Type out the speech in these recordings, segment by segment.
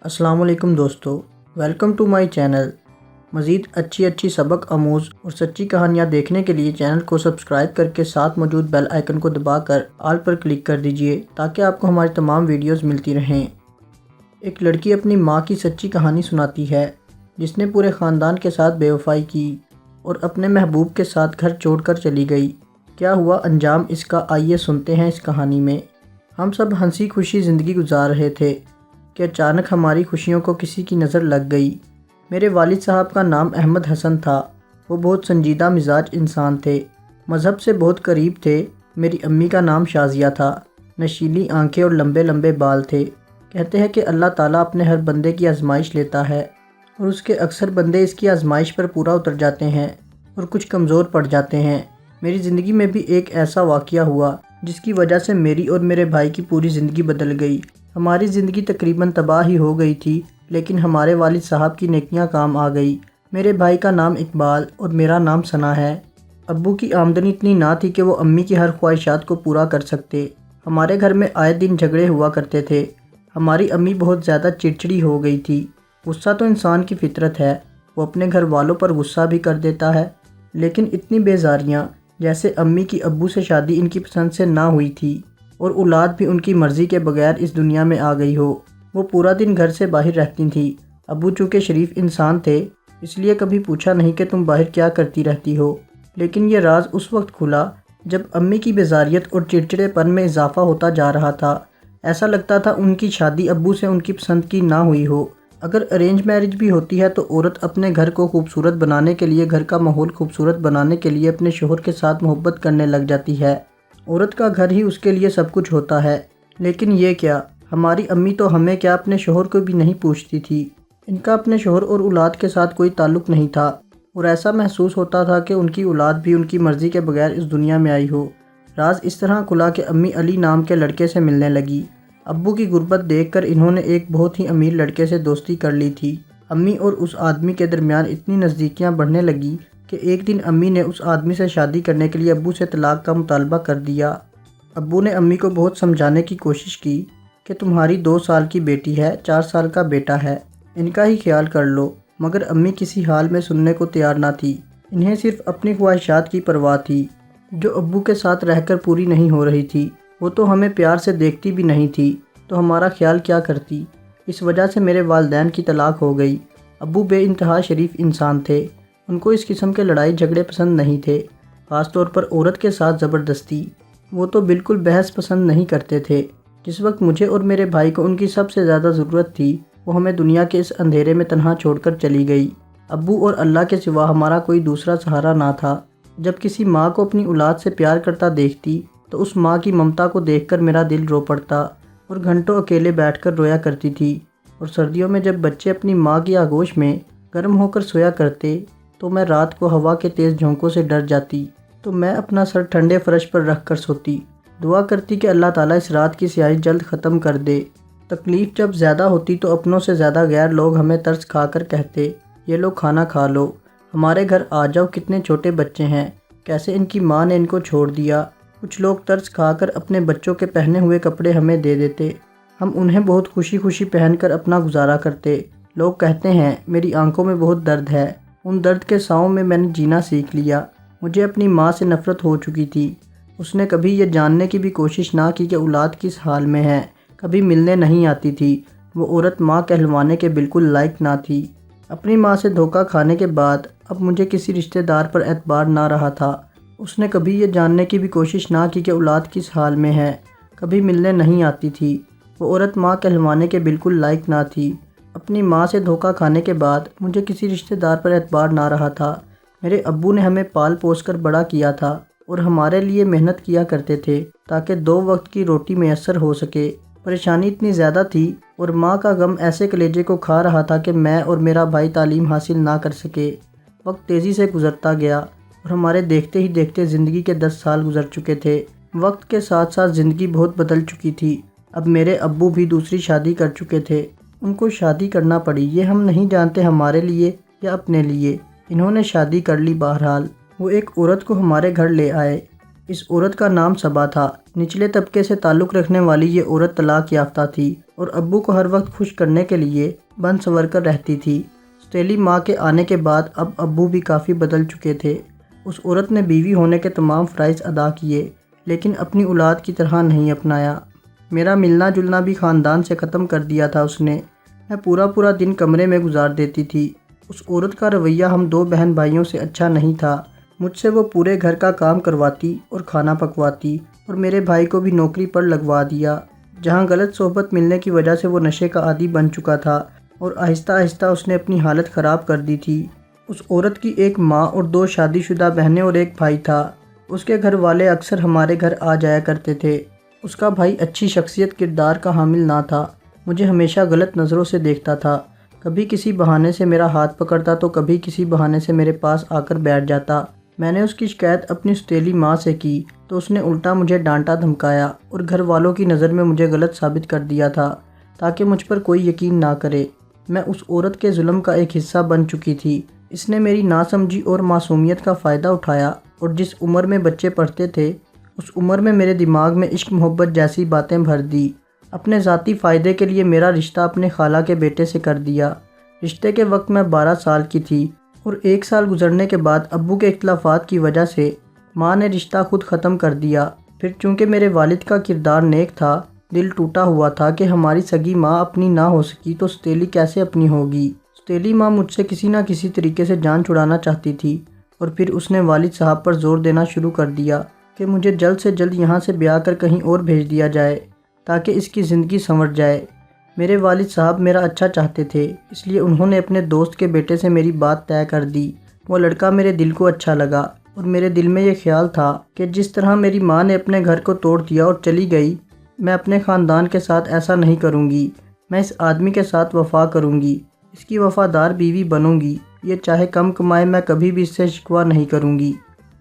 السلام علیکم دوستو، ویلکم ٹو مائی چینل۔ مزید اچھی سبق آموز اور سچی کہانیاں دیکھنے کے لیے چینل کو سبسکرائب کر کے ساتھ موجود بیل آئیکن کو دبا کر آل پر کلک کر دیجئے تاکہ آپ کو ہماری تمام ویڈیوز ملتی رہیں۔ ایک لڑکی اپنی ماں کی سچی کہانی سناتی ہے جس نے پورے خاندان کے ساتھ بے وفائی کی اور اپنے محبوب کے ساتھ گھر چھوڑ کر چلی گئی۔ کیا ہوا انجام اس کا، آئیے سنتے ہیں اس کہانی میں۔ ہم سب ہنسی خوشی زندگی گزار رہے تھے کہ اچانک ہماری خوشیوں کو کسی کی نظر لگ گئی۔ میرے والد صاحب کا نام احمد حسن تھا۔ وہ بہت سنجیدہ مزاج انسان تھے، مذہب سے بہت قریب تھے۔ میری امی کا نام شازیہ تھا، نشیلی آنکھیں اور لمبے لمبے بال تھے۔ کہتے ہیں کہ اللہ تعالیٰ اپنے ہر بندے کی آزمائش لیتا ہے اور اس کے اکثر بندے اس کی آزمائش پر پورا اتر جاتے ہیں اور کچھ کمزور پڑ جاتے ہیں۔ میری زندگی میں بھی ایک ایسا واقعہ ہوا جس کی وجہ سے میری اور میرے بھائی کی پوری زندگی بدل گئی۔ ہماری زندگی تقریباً تباہ ہی ہو گئی تھی، لیکن ہمارے والد صاحب کی نیکیاں کام آ گئی۔ میرے بھائی کا نام اقبال اور میرا نام ثنا ہے۔ ابو کی آمدنی اتنی نہ تھی کہ وہ امی کی ہر خواہشات کو پورا کر سکتے۔ ہمارے گھر میں آئے دن جھگڑے ہوا کرتے تھے۔ ہماری امی بہت زیادہ چڑچڑی ہو گئی تھی۔ غصہ تو انسان کی فطرت ہے، وہ اپنے گھر والوں پر غصہ بھی کر دیتا ہے، لیکن اتنی بیزاریاں جیسے امی کی ابو سے شادی ان کی پسند سے نہ ہوئی تھی اور اولاد بھی ان کی مرضی کے بغیر اس دنیا میں آ گئی ہو۔ وہ پورا دن گھر سے باہر رہتی تھیں۔ ابو چونکہ شریف انسان تھے اس لیے کبھی پوچھا نہیں کہ تم باہر کیا کرتی رہتی ہو، لیکن یہ راز اس وقت کھلا جب امی کی بیزاریت اور چڑچڑے پن میں اضافہ ہوتا جا رہا تھا۔ ایسا لگتا تھا ان کی شادی ابو سے ان کی پسند کی نہ ہوئی ہو۔ اگر ارینج میرج بھی ہوتی ہے تو عورت اپنے گھر کو خوبصورت بنانے کے لیے، گھر کا ماحول خوبصورت بنانے کے لیے اپنے شوہر کے ساتھ محبت کرنے لگ جاتی ہے۔ عورت کا گھر ہی اس کے لیے سب کچھ ہوتا ہے، لیکن یہ کیا، ہماری امی تو ہمیں کیا اپنے شوہر کو بھی نہیں پوچھتی تھی۔ ان کا اپنے شوہر اور اولاد کے ساتھ کوئی تعلق نہیں تھا اور ایسا محسوس ہوتا تھا کہ ان کی اولاد بھی ان کی مرضی کے بغیر اس دنیا میں آئی ہو۔ راز اس طرح کھلا کہ امی علی نام کے لڑکے سے ملنے لگی۔ ابو کی غربت دیکھ کر انہوں نے ایک بہت ہی امیر لڑکے سے دوستی کر لی تھی۔ امی اور اس آدمی کے درمیان اتنی نزدیکیاں بڑھنے لگی کہ ایک دن امی نے اس آدمی سے شادی کرنے کے لیے ابو سے طلاق کا مطالبہ کر دیا۔ ابو نے امی کو بہت سمجھانے کی کوشش کی کہ تمہاری 2 سال کی بیٹی ہے، 4 سال کا بیٹا ہے، ان کا ہی خیال کر لو، مگر امی کسی حال میں سننے کو تیار نہ تھی۔ انہیں صرف اپنی خواہشات کی پرواہ تھی جو ابو کے ساتھ رہ کر پوری نہیں ہو رہی تھی۔ وہ تو ہمیں پیار سے دیکھتی بھی نہیں تھی تو ہمارا خیال کیا کرتی۔ اس وجہ سے میرے والدین کی طلاق ہو گئی۔ ابو بے انتہا شریف انسان تھے، ان کو اس قسم کے لڑائی جھگڑے پسند نہیں تھے، خاص طور پر عورت کے ساتھ زبردستی۔ وہ تو بالکل بحث پسند نہیں کرتے تھے۔ جس وقت مجھے اور میرے بھائی کو ان کی سب سے زیادہ ضرورت تھی، وہ ہمیں دنیا کے اس اندھیرے میں تنہا چھوڑ کر چلی گئی۔ ابو اور اللہ کے سوا ہمارا کوئی دوسرا سہارا نہ تھا۔ جب کسی ماں کو اپنی اولاد سے پیار کرتا دیکھتی تو اس ماں کی ممتا کو دیکھ کر میرا دل رو پڑتا اور گھنٹوں اکیلے بیٹھ کر رویا کرتی تھی۔ اور سردیوں میں جب بچے اپنی ماں کی آغوش میں گرم ہو کر سویا کرتے تو میں رات کو ہوا کے تیز جھونکوں سے ڈر جاتی، تو میں اپنا سر ٹھنڈے فرش پر رکھ کر سوتی، دعا کرتی کہ اللہ تعالیٰ اس رات کی سیاہی جلد ختم کر دے۔ تکلیف جب زیادہ ہوتی تو اپنوں سے زیادہ غیر لوگ ہمیں ترس کھا کر کہتے، یہ لو کھانا کھا لو، ہمارے گھر آ جاؤ، کتنے چھوٹے بچے ہیں، کیسے ان کی ماں نے ان کو چھوڑ دیا۔ کچھ لوگ ترس کھا کر اپنے بچوں کے پہنے ہوئے کپڑے ہمیں دے دیتے، ہم انہیں بہت خوشی خوشی پہن کر اپنا گزارا کرتے۔ لوگ کہتے ہیں میری آنکھوں میں بہت درد ہے، ان درد کے ساؤں میں میں نے جینا سیکھ لیا۔ مجھے اپنی ماں سے نفرت ہو چکی تھی۔ اس نے کبھی یہ جاننے کی بھی کوشش نہ کی کہ اولاد کس حال میں ہے، کبھی ملنے نہیں آتی تھی۔ وہ عورت ماں کہلوانے کے بالکل لائق نہ تھی۔ اپنی ماں سے دھوکہ کھانے کے بعد اب مجھے کسی رشتہ دار پر اعتبار نہ رہا تھا۔ اس نے کبھی یہ جاننے کی بھی کوشش نہ کی کہ اولاد کس حال میں ہے، کبھی ملنے نہیں آتی تھی۔ وہ عورت ماں کہلوانے کے بالکل لائق نہ تھی۔ اپنی ماں سے دھوکہ کھانے کے بعد مجھے کسی رشتہ دار پر اعتبار نہ رہا تھا۔ میرے ابو نے ہمیں پال پوس کر بڑا کیا تھا اور ہمارے لیے محنت کیا کرتے تھے تاکہ 2 وقت کی روٹی میسر ہو سکے۔ پریشانی اتنی زیادہ تھی اور ماں کا غم ایسے کلیجے کو کھا رہا تھا کہ میں اور میرا بھائی تعلیم حاصل نہ کر سکے۔ وقت تیزی سے گزرتا گیا اور ہمارے دیکھتے ہی دیکھتے زندگی کے 10 سال گزر چکے تھے۔ وقت کے ساتھ ساتھ زندگی بہت بدل چکی تھی۔ اب میرے ابو بھی دوسری شادی کر چکے تھے۔ ان کو شادی کرنا پڑی، یہ ہم نہیں جانتے ہمارے لیے یا اپنے لیے۔ انہوں نے شادی کر لی۔ بہرحال وہ ایک عورت کو ہمارے گھر لے آئے۔ اس عورت کا نام صبا تھا۔ نچلے طبقے سے تعلق رکھنے والی یہ عورت طلاق یافتہ تھی اور ابو کو ہر وقت خوش کرنے کے لیے بن سنور کر رہتی تھی۔ سوتیلی ماں کے آنے کے بعد اب ابو بھی کافی بدل چکے تھے۔ اس عورت نے بیوی ہونے کے تمام فرائض ادا کیے لیکن اپنی اولاد کی طرح نہیں اپنایا۔ میرا ملنا جلنا بھی خاندان سے ختم کر دیا تھا اس نے۔ میں پورا دن کمرے میں گزار دیتی تھی۔ اس عورت کا رویہ ہم 2 بہن بھائیوں سے اچھا نہیں تھا۔ مجھ سے وہ پورے گھر کا کام کرواتی اور کھانا پکواتی اور میرے بھائی کو بھی نوکری پر لگوا دیا، جہاں غلط صحبت ملنے کی وجہ سے وہ نشے کا عادی بن چکا تھا اور آہستہ آہستہ اس نے اپنی حالت خراب کر دی تھی۔ اس عورت کی ایک ماں اور 2 شادی شدہ بہنیں اور ایک بھائی تھا۔ اس کے گھر والے اکثر ہمارے گھر آ جایا کرتے تھے۔ اس کا بھائی اچھی شخصیت کردار کا حامل نہ تھا، مجھے ہمیشہ غلط نظروں سے دیکھتا تھا۔ کبھی کسی بہانے سے میرا ہاتھ پکڑتا تو کبھی کسی بہانے سے میرے پاس آ کر بیٹھ جاتا۔ میں نے اس کی شکایت اپنی سوتیلی ماں سے کی تو اس نے الٹا مجھے ڈانٹا دھمکایا اور گھر والوں کی نظر میں مجھے غلط ثابت کر دیا تھا تاکہ مجھ پر کوئی یقین نہ کرے۔ میں اس عورت کے ظلم کا ایک حصہ بن چکی تھی۔ اس نے میری ناسمجھی اور معصومیت کا فائدہ اٹھایا اور جس عمر میں بچے پڑھتے تھے اس عمر میں میرے دماغ میں عشق محبت جیسی باتیں بھر دی۔ اپنے ذاتی فائدے کے لیے میرا رشتہ اپنے خالہ کے بیٹے سے کر دیا۔ رشتے کے وقت میں 12 سال کی تھی اور 1 سال گزرنے کے بعد ابو کے اختلافات کی وجہ سے ماں نے رشتہ خود ختم کر دیا۔ پھر چونکہ میرے والد کا کردار نیک تھا، دل ٹوٹا ہوا تھا کہ ہماری سگی ماں اپنی نہ ہو سکی تو سوتیلی کیسے اپنی ہوگی۔ سوتیلی ماں مجھ سے کسی نہ کسی طریقے سے جان چھڑانا چاہتی تھی اور پھر اس نے والد صاحب پر زور دینا شروع کر دیا کہ مجھے جلد سے جلد یہاں سے بیاہ کر کہیں اور بھیج دیا جائے تاکہ اس کی زندگی سنور جائے۔ میرے والد صاحب میرا اچھا چاہتے تھے، اس لیے انہوں نے اپنے دوست کے بیٹے سے میری بات طے کر دی۔ وہ لڑکا میرے دل کو اچھا لگا اور میرے دل میں یہ خیال تھا کہ جس طرح میری ماں نے اپنے گھر کو توڑ دیا اور چلی گئی، میں اپنے خاندان کے ساتھ ایسا نہیں کروں گی۔ میں اس آدمی کے ساتھ وفا کروں گی، اس کی وفادار بیوی بنوں گی۔ یہ چاہے کم کمائے، میں کبھی بھی اس سے شکوہ نہیں کروں گی۔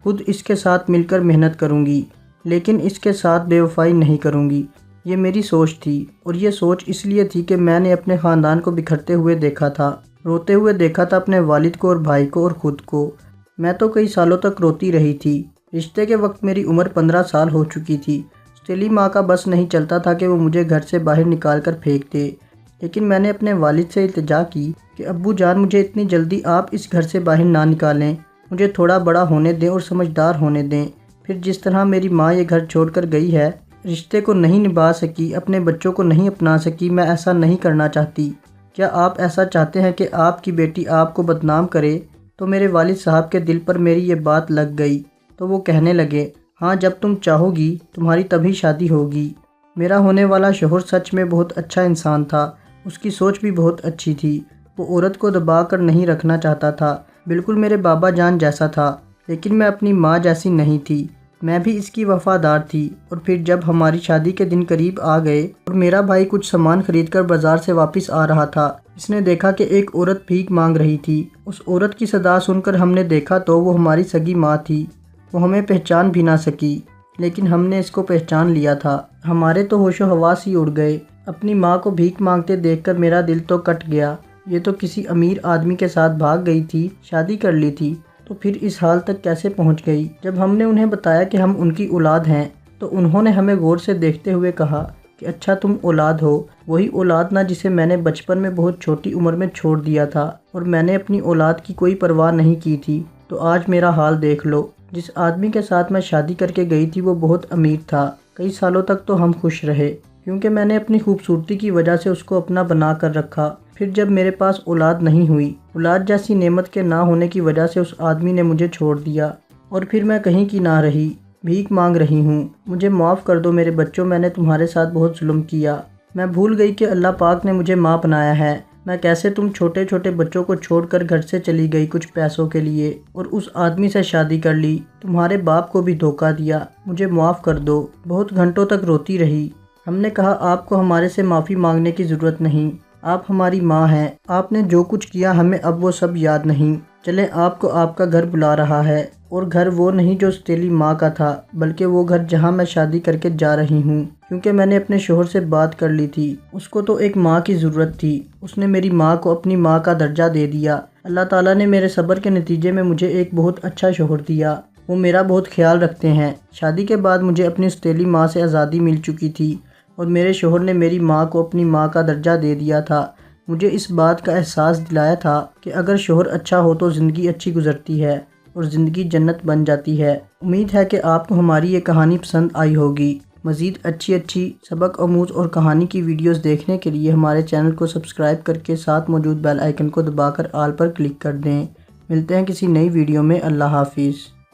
خود اس کے ساتھ مل کر محنت کروں گی لیکن اس کے ساتھ بے وفائی نہیں کروں گی۔ یہ میری سوچ تھی اور یہ سوچ اس لیے تھی کہ میں نے اپنے خاندان کو بکھرتے ہوئے دیکھا تھا، روتے ہوئے دیکھا تھا، اپنے والد کو اور بھائی کو اور خود کو۔ میں تو کئی سالوں تک روتی رہی تھی۔ رشتے کے وقت میری عمر 15 سال ہو چکی تھی۔ سوتیلی ماں کا بس نہیں چلتا تھا کہ وہ مجھے گھر سے باہر نکال کر پھینک دے، لیکن میں نے اپنے والد سے التجا کی کہ ابو جان مجھے اتنی جلدی آپ اس گھر سے باہر نہ نکالیں، مجھے تھوڑا بڑا ہونے دیں اور سمجھدار ہونے دیں۔ پھر جس طرح میری ماں یہ گھر چھوڑ کر گئی ہے، رشتے کو نہیں نبھا سکی، اپنے بچوں کو نہیں اپنا سکی، میں ایسا نہیں کرنا چاہتی۔ کیا آپ ایسا چاہتے ہیں کہ آپ کی بیٹی آپ کو بدنام کرے؟ تو میرے والد صاحب کے دل پر میری یہ بات لگ گئی تو وہ کہنے لگے، ہاں جب تم چاہو گی تمہاری تبھی شادی ہوگی۔ میرا ہونے والا شوہر سچ میں بہت اچھا انسان تھا، اس کی سوچ بھی بہت اچھی تھی۔ وہ عورت کو دبا کر نہیں رکھنا چاہتا تھا، بالکل میرے بابا جان جیسا تھا، لیکن میں اپنی ماں جیسی نہیں تھی، میں بھی اس کی وفادار تھی۔ اور پھر جب ہماری شادی کے دن قریب آ گئے اور میرا بھائی کچھ سامان خرید کر بازار سے واپس آ رہا تھا، اس نے دیکھا کہ ایک عورت بھیک مانگ رہی تھی۔ اس عورت کی صدا سن کر ہم نے دیکھا تو وہ ہماری سگی ماں تھی۔ وہ ہمیں پہچان بھی نہ سکی، لیکن ہم نے اس کو پہچان لیا تھا۔ ہمارے تو ہوش و حواس ہی اڑ گئے۔ اپنی ماں کو بھیک مانگتے دیکھ کر میرا دل تو کٹ گیا۔ یہ تو کسی امیر آدمی کے ساتھ بھاگ گئی تھی، شادی کر لی تھی، تو پھر اس حال تک کیسے پہنچ گئی؟ جب ہم نے انہیں بتایا کہ ہم ان کی اولاد ہیں تو انہوں نے ہمیں غور سے دیکھتے ہوئے کہا کہ اچھا تم اولاد ہو، وہی اولاد نہ جسے میں نے بچپن میں بہت چھوٹی عمر میں چھوڑ دیا تھا اور میں نے اپنی اولاد کی کوئی پرواہ نہیں کی تھی، تو آج میرا حال دیکھ لو۔ جس آدمی کے ساتھ میں شادی کر کے گئی تھی وہ بہت امیر تھا۔ کئی سالوں تک تو ہم خوش رہے کیونکہ میں نے اپنی خوبصورتی کی وجہ سے اس کو اپنا بنا کر رکھا۔ پھر جب میرے پاس اولاد نہیں ہوئی، اولاد جیسی نعمت کے نہ ہونے کی وجہ سے اس آدمی نے مجھے چھوڑ دیا اور پھر میں کہیں کی نہ رہی، بھیک مانگ رہی ہوں۔ مجھے معاف کر دو میرے بچوں، میں نے تمہارے ساتھ بہت ظلم کیا۔ میں بھول گئی کہ اللہ پاک نے مجھے ماں بنایا ہے۔ میں کیسے تم چھوٹے چھوٹے بچوں کو چھوڑ کر گھر سے چلی گئی کچھ پیسوں کے لیے اور اس آدمی سے شادی کر لی، تمہارے باپ کو بھی دھوکہ دیا، مجھے معاف کر دو۔ بہت گھنٹوں تک روتی رہی۔ ہم نے کہا آپ کو ہمارے سے معافی مانگنے کی ضرورت نہیں، آپ ہماری ماں ہیں، آپ نے جو کچھ کیا ہمیں اب وہ سب یاد نہیں۔ چلیں آپ کو آپ کا گھر بلا رہا ہے، اور گھر وہ نہیں جو سوتیلی ماں کا تھا، بلکہ وہ گھر جہاں میں شادی کر کے جا رہی ہوں، کیونکہ میں نے اپنے شوہر سے بات کر لی تھی۔ اس کو تو ایک ماں کی ضرورت تھی، اس نے میری ماں کو اپنی ماں کا درجہ دے دیا۔ اللہ تعالیٰ نے میرے صبر کے نتیجے میں مجھے ایک بہت اچھا شوہر دیا، وہ میرا بہت خیال رکھتے ہیں۔ شادی کے بعد مجھے اپنی سوتیلی ماں سے آزادی مل چکی تھی، اور میرے شوہر نے میری ماں کو اپنی ماں کا درجہ دے دیا تھا۔ مجھے اس بات کا احساس دلایا تھا کہ اگر شوہر اچھا ہو تو زندگی اچھی گزرتی ہے اور زندگی جنت بن جاتی ہے۔ امید ہے کہ آپ کو ہماری یہ کہانی پسند آئی ہوگی۔ مزید اچھی سبق آموز اور کہانی کی ویڈیوز دیکھنے کے لیے ہمارے چینل کو سبسکرائب کر کے ساتھ موجود بیل آئیکن کو دبا کر آل پر کلک کر دیں۔ ملتے ہیں کسی نئی ویڈیو میں۔ اللہ حافظ۔